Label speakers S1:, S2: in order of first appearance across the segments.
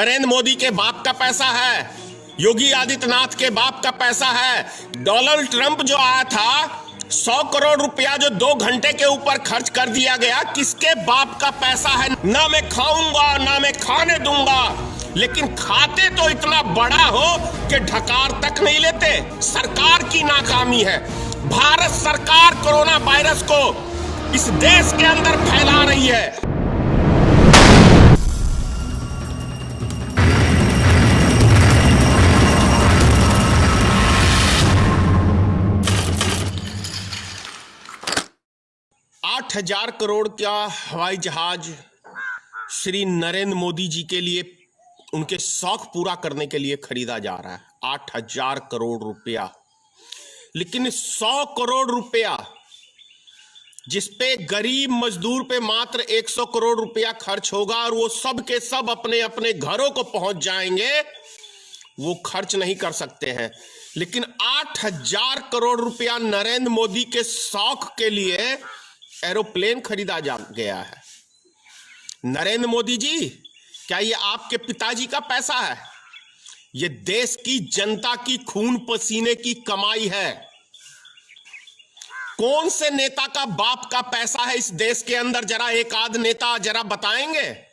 S1: नरेंद्र मोदी के बाप का पैसा है, योगी आदित्यनाथ के बाप का पैसा है। डोनाल्ड ट्रंप जो आया था 100 करोड़ रुपया जो 2 घंटे के ऊपर खर्च कर दिया गया, किसके बाप का पैसा है? ना मैं खाऊंगा ना मैं खाने दूंगा, लेकिन खाते तो इतना बड़ा हो कि ढकार तक नहीं लेते। सरकार की नाकामी है। भारत सरकार कोरोना वायरस को इस देश के अंदर फैला रही है। $8,000 करोड़ का हवाई जहाज श्री नरेंद्र मोदी जी के लिए, उनके शौक पूरा करने के लिए खरीदा जा रहा है। 8,000 करोड़ रुपया। लेकिन 100 करोड़ रुपया जिसपे गरीब मजदूर पे मात्र 100 करोड़ रुपया खर्च होगा और वो सब के सब अपने अपने घरों को पहुंच जाएंगे, वो खर्च नहीं कर सकते हैं। लेकिन 8,000 करोड़ रुपया नरेंद्र मोदी के शौक के लिए एरोप्लेन खरीदा जा गया है। नरेंद्र मोदी जी, क्या ये आपके पिताजी का पैसा है? ये देश की जनता की खून पसीने की कमाई है। कौन से नेता का बाप का पैसा है इस देश के अंदर? जरा एक आध नेता जरा बताएंगे।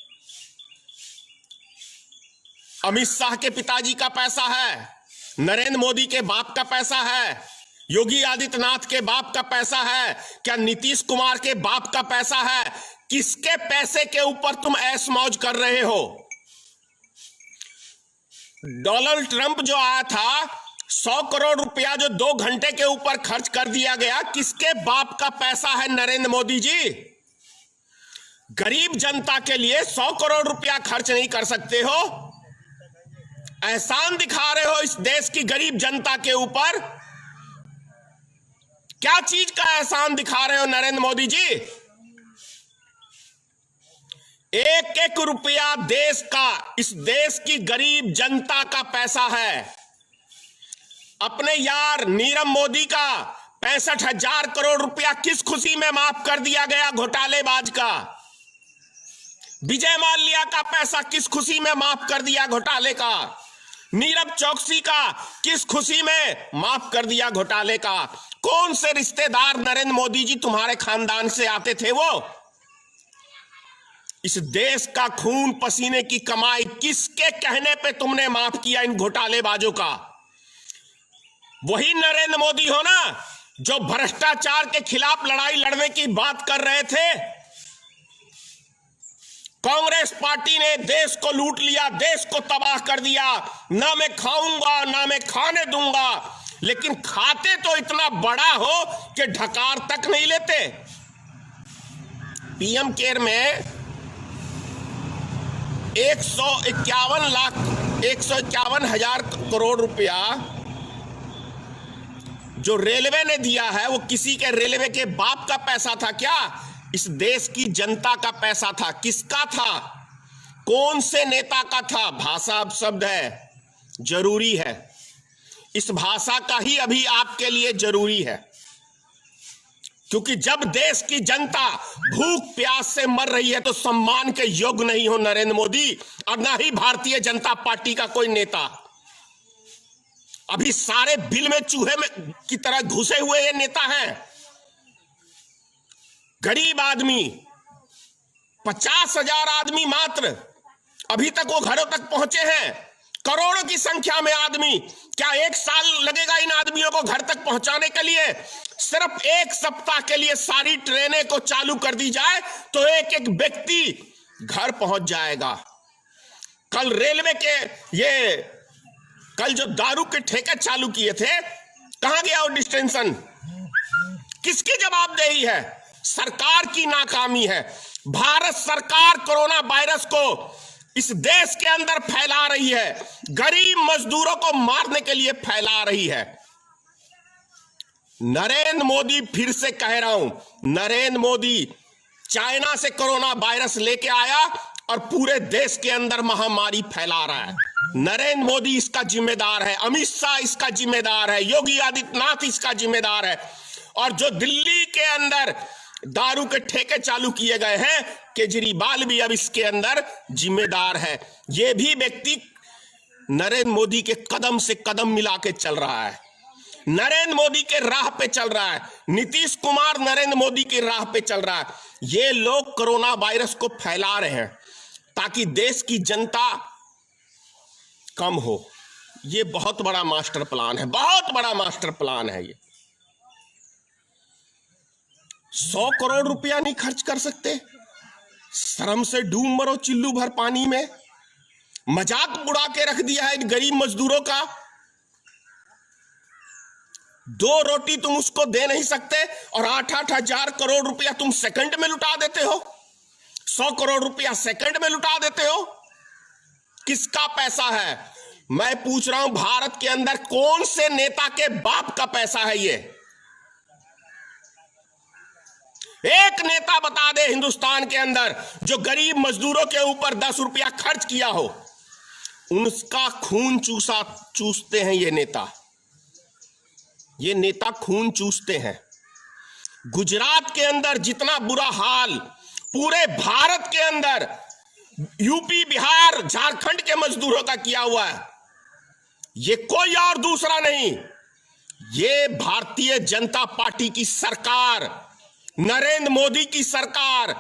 S1: अमित शाह के पिताजी का पैसा है, नरेंद्र मोदी के बाप का पैसा है, योगी आदित्यनाथ के बाप का पैसा है, क्या नीतीश कुमार के बाप का पैसा है? किसके पैसे के ऊपर तुम ऐश मौज कर रहे हो? डोनाल्ड ट्रंप जो आया था 100 करोड़ रुपया जो 2 घंटे के ऊपर खर्च कर दिया गया, किसके बाप का पैसा है? नरेंद्र मोदी जी, गरीब जनता के लिए 100 करोड़ रुपया खर्च नहीं कर सकते हो? एहसान दिखा रहे हो इस देश की गरीब जनता के ऊपर। क्या चीज का एहसान दिखा रहे हो नरेंद्र मोदी जी? एक एक रुपया देश का, इस देश की गरीब जनता का पैसा है। अपने यार नीरव मोदी का 65,000 करोड़ रुपया किस खुशी में माफ कर दिया गया घोटालेबाज का? विजय माल्या का पैसा किस खुशी में माफ कर दिया घोटाले का? नीरव चौकसी का किस खुशी में माफ कर दिया घोटाले का? कौन से रिश्तेदार नरेंद्र मोदी जी तुम्हारे खानदान से आते थे? वो इस देश का खून पसीने की कमाई किसके कहने पे तुमने माफ किया इन घोटालेबाजों का? वही नरेंद्र मोदी हो ना जो भ्रष्टाचार के खिलाफ लड़ाई लड़ने की बात कर रहे थे। कांग्रेस पार्टी ने देश को लूट लिया, देश को तबाह कर दिया। ना मैं खाऊंगा ना मैं खाने दूंगा, लेकिन खाते तो इतना बड़ा हो कि ढकार तक नहीं लेते। पीएम केयर में 151,00,000 करोड़ रुपया जो रेलवे ने दिया है, वो किसी के रेलवे के बाप का पैसा था क्या? इस देश की जनता का पैसा था। किसका था? कौन से नेता का था? भाषा अब शब्द है, जरूरी है। इस भाषा का ही अभी आपके लिए जरूरी है, क्योंकि जब देश की जनता भूख प्यास से मर रही है तो सम्मान के योग्य नहीं हो नरेंद्र मोदी, और ना ही भारतीय जनता पार्टी का कोई नेता। अभी सारे बिल में चूहे में की तरह घुसे हुए ये नेता हैं। गरीब आदमी 50,000 आदमी मात्र अभी तक वो घरों तक पहुंचे हैं। करोड़ों की संख्या में आदमी, क्या 1 साल लगेगा इन आदमियों को घर तक पहुंचाने के लिए? सिर्फ 1 सप्ताह के लिए सारी ट्रेनें को चालू कर दी जाए तो एक एक व्यक्ति घर पहुंच जाएगा। कल रेलवे के कल जो दारू के ठेके चालू किए थे, कहां गया वो डिस्टेंशन? किसकी जवाबदेही है? सरकार की नाकामी है। भारत सरकार कोरोना वायरस को इस देश के अंदर फैला रही है, गरीब मजदूरों को मारने के लिए फैला रही है। नरेंद्र मोदी, फिर से कह रहा हूं, नरेंद्र मोदी चाइना से कोरोना वायरस लेके आया और पूरे देश के अंदर महामारी फैला रहा है। नरेंद्र मोदी इसका जिम्मेदार है, अमित शाह इसका जिम्मेदार है, योगी आदित्यनाथ इसका जिम्मेदार है। और जो दिल्ली के अंदर दारू के ठेके चालू किए गए हैं, केजरीवाल भी अब इसके अंदर जिम्मेदार है। यह भी व्यक्ति नरेंद्र मोदी के कदम से कदम मिला के चल रहा है, नरेंद्र मोदी के राह पे चल रहा है। नीतीश कुमार नरेंद्र मोदी की राह पे चल रहा है। ये लोग कोरोना वायरस को फैला रहे हैं ताकि देश की जनता कम हो। ये बहुत बड़ा मास्टर प्लान है, बहुत बड़ा मास्टर प्लान है। ये 100 करोड़ रुपया नहीं खर्च कर सकते? शर्म से डूब मरो चिल्लू भर पानी में। मजाक उड़ा के रख दिया है इन गरीब मजदूरों का। 2 रोटी तुम उसको दे नहीं सकते और 8-8 हजार करोड़ रुपया तुम सेकंड में लुटा देते हो। 100 करोड़ रुपया सेकंड में लुटा देते हो। किसका पैसा है? मैं पूछ रहा हूं, भारत के अंदर कौन से नेता के बाप का पैसा है ये? एक नेता बता दे हिंदुस्तान के अंदर जो गरीब मजदूरों के ऊपर 10 रुपया खर्च किया हो। उनका खून चूसते हैं ये नेता। ये नेता खून चूसते हैं। गुजरात के अंदर जितना बुरा हाल पूरे भारत के अंदर यूपी, बिहार, झारखंड के मजदूरों का किया हुआ है, ये कोई और दूसरा नहीं, ये भारतीय जनता पार्टी की सरकार, नरेंद्र मोदी की सरकार।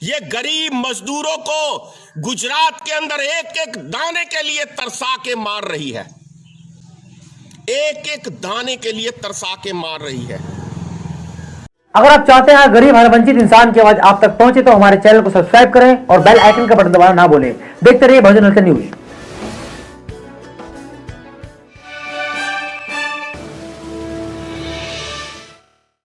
S1: ये गरीब मजदूरों को गुजरात के अंदर एक एक दाने के लिए तरसा के मार रही है, एक एक दाने के लिए तरसा के मार रही है।
S2: अगर आप चाहते हैं गरीब हर वंचित इंसान की आवाज आप तक पहुंचे तो हमारे चैनल को सब्सक्राइब करें और बेल आइकन का बटन दबाना ना भूलें। देखते रहिए बहुजन हलचल न्यूज।